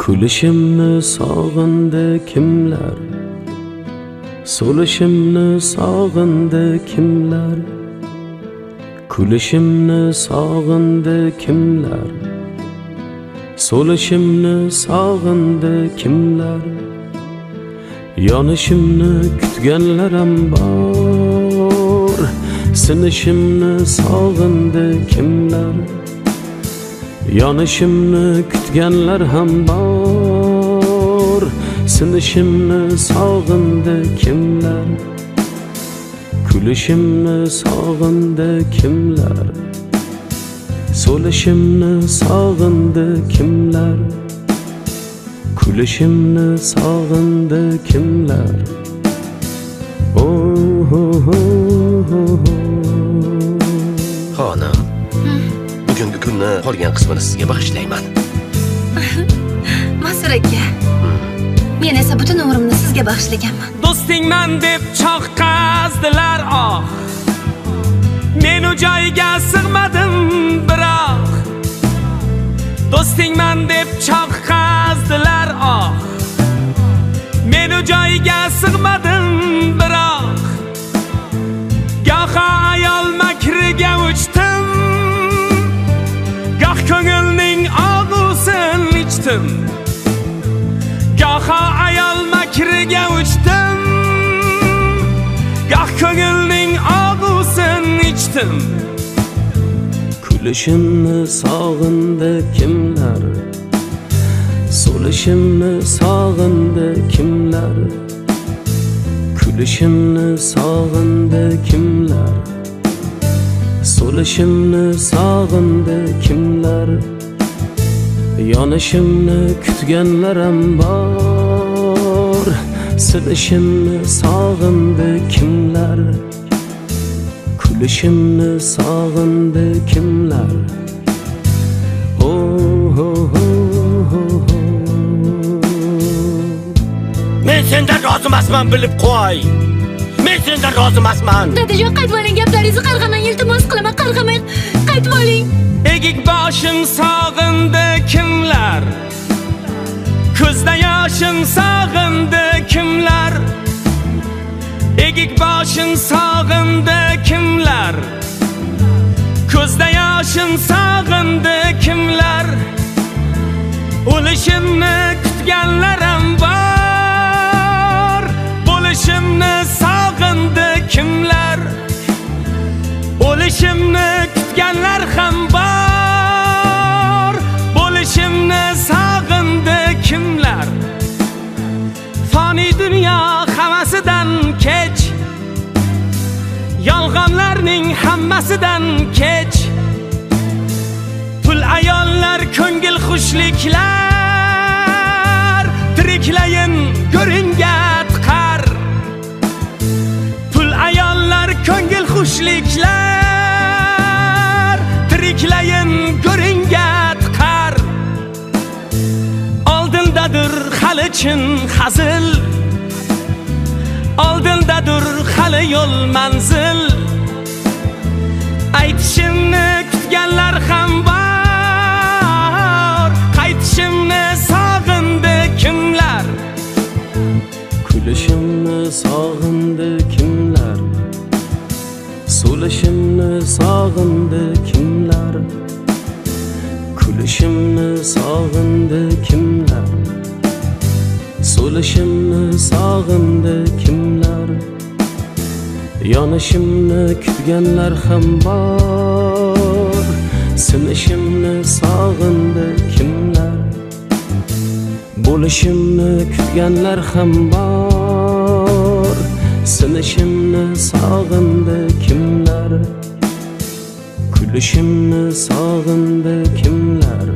Kulishimni sog'indi kimlar? So'lishimni sog'indi kimlar? Kulishimni sog'indi kimlar? So'lishimni sog'indi kimlar? Yonishimni kutganlarim bor. Sinishimni sog'indi kimlar? Yonishimni kutganlar ham bor. Sinishimni sog'indi kimlar? Kulishimni sog'indi kimlar? So'lishimni sog'indi kimlar? Kulishimni sog'indi kimlar? Oh, oh, oh, oh. Xonim, bugungi kunni qolgan qismini sizga bag'ishlayman. Mas'ur aka, men esa butun umrimni sizga bag'ishlaganman. Do'stingman deb cho'qqazdilar oh. Men u joyga sig'madim biroq. Do'stingman deb cho'qqazdilar oh. Men u joyga sig'madim biroq. Goh ayol makriga uchdim, goh ko'ngilning og'usin ichdim. Goh ayol makriga uchdim, goh ko'ngilning og'usin ichdim. Kulishimni sog'indi kimlar? So'lishimni sog'indi kimlar? Kulishimni sog'indi kimlar? So'lishimni sog'indi kimlar? Yonishimni kutganlarim bor. Sinishimni sog'indi kimlar? Kulishimni sog'indi kimlar? Oh, oh, oh, oh. Men sendan rozi emasman, bilib qo'y. Men sendan rozi emasman. Dadajon, qaytib oling, gaplaringizni qarg'amang, iltimos qilaman, qarg'amang. Qaytib oling. Egik boshim sog'indi kimlar? Ko'zda yoshim sog'indi kimlar? Egik boshim sog'indi kimlar? Ko'zda yoshim sog'indi kimlar? O'lishimni kutganlarim bor. Bo'lishimni sog'indi kimlar? O'lishimni kutganlar ham bor. Bo'lishimni sog'indi kimlar? Fani dunyo havasidan kech, yolg'onlarning hammasidan kech. Pul ayollar, ko'ngil xushliklar, tiriklayin ko'ringa tiqar. Pul ayollar, ko'ngil xushliklar, tiriklayin ko'ringa tiqar. Oldindadir hali chin hazil, oldindadir hali yo'l manzil. Aytishimni kutganlar ham bor. Qaytishimni sog'indi kimlar? Kulishimni sog'indi kimlar? So'lishimni sog'indi kimlar? Kulishimni sog'indi kimlar? So'lishimni sog'indi kimlar? Yonishimni kutganlar ham bor. Sinishimni sog'indi kimlar? Bo'lishimni kutganlar ham bor. Sinishimni sog'indi kimlar? Kulishimni sog'indi kimlar?